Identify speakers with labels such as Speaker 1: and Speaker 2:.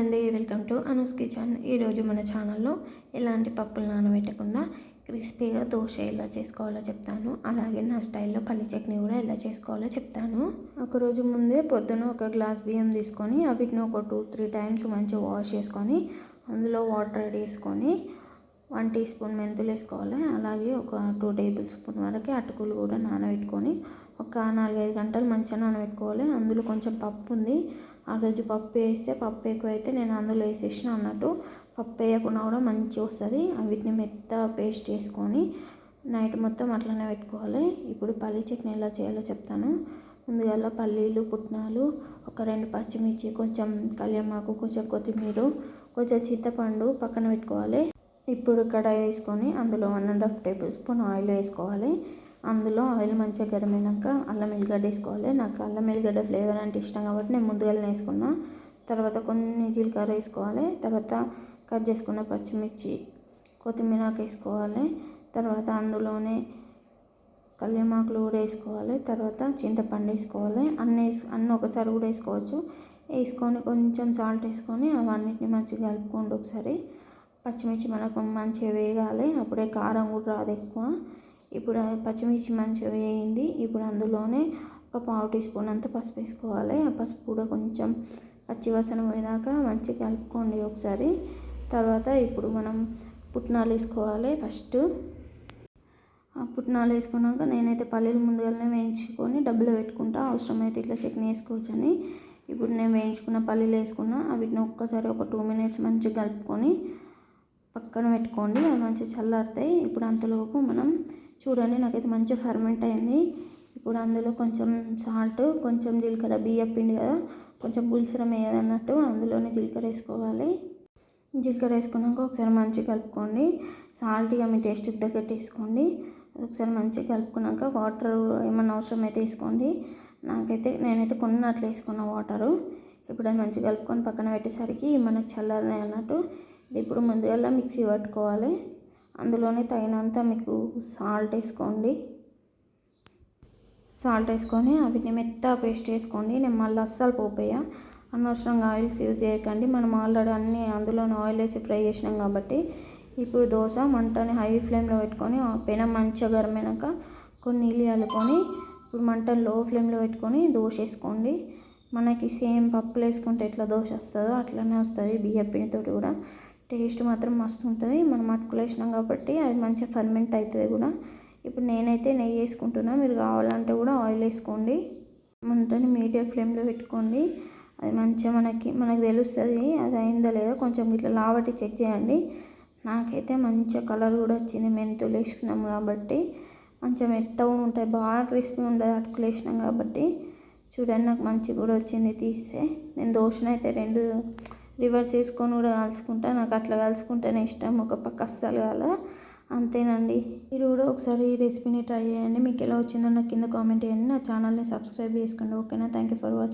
Speaker 1: అండి, welcome to Anu's kitchen. ఈరోజు మన ఛానల్లో ఎలాంటి పప్పులు నానబెట్టకుండా క్రిస్పీగా దోశ ఎలా చేసుకోవాలో చెప్తాను. అలాగే నా స్టైల్లో పల్లి చట్నీ కూడా ఎలా చేసుకోవాలో చెప్తాను. ఒకరోజు ముందే పొద్దున ఒక గ్లాస్ బియ్యం తీసుకొని వీటిని ఒక 2-3 టైమ్స్ మంచిగా వాష్ చేసుకొని అందులో వాటర్ యాడ్ చేసుకొని 1 టీ స్పూన్ మెంతులు వేసుకోవాలి. అలాగే ఒక 2 టేబుల్ స్పూన్ వరకు అటుకులు కూడా నానబెట్టుకొని ఒక 4-5 గంటలు మంచిగా నానబెట్టుకోవాలి. అందులో కొంచెం పప్పు ఉంది, ఆ రోజు పప్పు వేస్తే పప్పు ఎక్కువైతే నేను అందులో వేసేసిన అన్నట్టు. పప్పు వేయకుండా కూడా మంచిగా వస్తుంది. వీటిని మెత్తగా పేస్ట్ చేసుకొని నైట్ మొత్తం అట్లనే పెట్టుకోవాలి. ఇప్పుడు పల్లి చట్నీ ఎలా చేయాలో చెప్తాను. ముందుగా పల్లీలు, పుట్నాలు, ఒక 2 పచ్చిమిర్చి, కొంచెం కళ్యామాకు, కొంచెం కొత్తిమీర, కొంచెం చింతపండు పక్కన పెట్టుకోవాలి. ఇప్పుడు కడాయి వేసుకొని అందులో 1.5 టేబుల్ స్పూన్ ఆయిల్ వేసుకోవాలి. అందులో ఆయిల్ మంచిగా గరమైనాక అల్లం ఎల్లిగడ్డ వేసుకోవాలి. నాకు అల్లం ఎల్లిగడ్డ ఫ్లేవర్ అంటే ఇష్టం కాబట్టి నేను ముందుగానే వేసుకున్నా. తర్వాత కొన్ని జీలకర్ర వేసుకోవాలి. తర్వాత కట్ చేసుకున్న పచ్చిమిర్చి, కొత్తిమీర వేసుకోవాలి. తర్వాత అందులోనే కళ్యామాకులు కూడా వేసుకోవాలి. తర్వాత చింతపండు వేసుకోవాలి. అన్నీ ఒకసారి కూడా వేసుకోవచ్చు. వేసుకొని కొంచెం సాల్ట్ వేసుకొని అవన్నిటిని మంచిగా కలుపుకోండి ఒకసారి. పచ్చిమిర్చి మనకు మంచిగా వేగాలి, అప్పుడే కారం కూడా రాదు ఎక్కువ. ఇప్పుడు పచ్చిమిర్చి మంచిగా వేగింది. ఇప్పుడు అందులోనే ఒక 1/2 టీ స్పూన్ అంత పసుపు వేసుకోవాలి. ఆ పసుపు కూడా కొంచెం పచ్చివాసన పోయేదాకా మంచిగా కలుపుకోండి ఒకసారి. తర్వాత ఇప్పుడు మనం పుట్నాలు వేసుకోవాలి. ఫస్ట్ ఆ పుట్నాలు వేసుకున్నాక నేనైతే పల్లీలు ముందుగానే వేయించుకొని డబ్బులో పెట్టుకుంటా, అవసరమైతే ఇట్లా చట్నీ వేసుకోవచ్చని. ఇప్పుడు నేను వేయించుకున్న పల్లీలు వేసుకున్నా. వీటిని ఒక్కసారి ఒక 2 మినిట్స్ మంచిగా కలుపుకొని పక్కన పెట్టుకోండి. అవి మంచిగా చల్లారుతాయి. ఇప్పుడు అంతలోపు మనం చూడండి, నాకైతే మంచిగా ఫర్మెంట్ అయింది. ఇప్పుడు అందులో కొంచెం సాల్ట్, కొంచెం జీలకర్ర, బియ్యం పిండి కదా, కొంచెం పులుసురం వేయదన్నట్టు అందులోనే జీలకర్ర వేసుకోవాలి. జీలకర్ర వేసుకున్నాక ఒకసారి మంచిగా కలుపుకోండి. సాల్ట్ ఇక మీ టేస్ట్కి తగ్గట్టు వేసుకోండి. ఒకసారి మంచిగా కలుపుకున్నాక వాటర్ ఏమన్నా అవసరం అయితే వేసుకోండి. నేనైతే కొన్ని అట్లా వేసుకున్న వాటరు. ఇప్పుడు అది మంచిగా కలుపుకొని పక్కన పెట్టేసరికి మనకు చల్లారినాయి అన్నట్టు. ఇప్పుడు ముందుగా మిక్సీ పట్టుకోవాలి. అందులోనే తగినంత మీకు సాల్ట్ వేసుకోండి. సాల్ట్ వేసుకొని వీటిని మెత్తగా పేస్ట్ చేసుకోండి. నేను మళ్ళీ అస్సలు పోపేయ, అనవసరంగా ఆయిల్స్ యూజ్ చేయకండి. మనం ఆల్రెడీ అన్నీ అందులోనే ఆయిల్ వేసి ఫ్రై చేసినాం కాబట్టి. ఇప్పుడు దోశ మంటని హై ఫ్లేమ్లో పెట్టుకొని పెనం మంచిగా గరమైనాక కొన్ని నీళ్ళు చల్లుకొని ఇప్పుడు మంటని లో ఫ్లేమ్లో పెట్టుకొని దోశ వేసుకోండి. మనకి సేమ్ పప్పులు వేసుకుంటే ఎట్లా దోశ వస్తుందో అట్లనే వస్తుంది. బియ్యం పిండితో కూడా టేస్ట్ మాత్రం మస్తు ఉంటుంది. మనం అటుకులు వేసినాం కాబట్టి అది మంచిగా ఫర్మెంట్ అవుతుంది కూడా. ఇప్పుడు నేనైతే నెయ్యి వేసుకుంటున్నా, మీరు కావాలంటే కూడా ఆయిల్ వేసుకోండి. మంటని మీడియం ఫ్లేమ్లో పెట్టుకోండి. అది మంచిగా మనకు తెలుస్తుంది అది అయిందో లేదో. కొంచెం ఇట్లా లావటి చెక్ చేయండి. నాకైతే మంచిగా కలర్ కూడా వచ్చింది. మెంతులు వేసినాం కాబట్టి మంచిగా మెత్తగా ఉంటాయి, బాగా క్రిస్పీ ఉండదు అటుకులు వేసినాం కాబట్టి. చూడండి, నాకు మంచిగా కూడా వచ్చింది తీస్తే. నేను దోశనైతే 2 రివర్స్ వేసుకొని కూడా కాల్చుకుంటా. నాకు అట్లా కాల్చుకుంటేనే ఇష్టం, ఒక పక్క అస్సలు కాల. అంతేనండి. మీరు కూడా ఒకసారి ఈ రెసిపీని ట్రై చేయండి. మీకు ఎలా వచ్చిందో నాకు కింద కామెంట్ చేయండి. నా ఛానల్ని సబ్స్క్రైబ్ చేసుకోండి. ఓకేనా? Thank you for watching.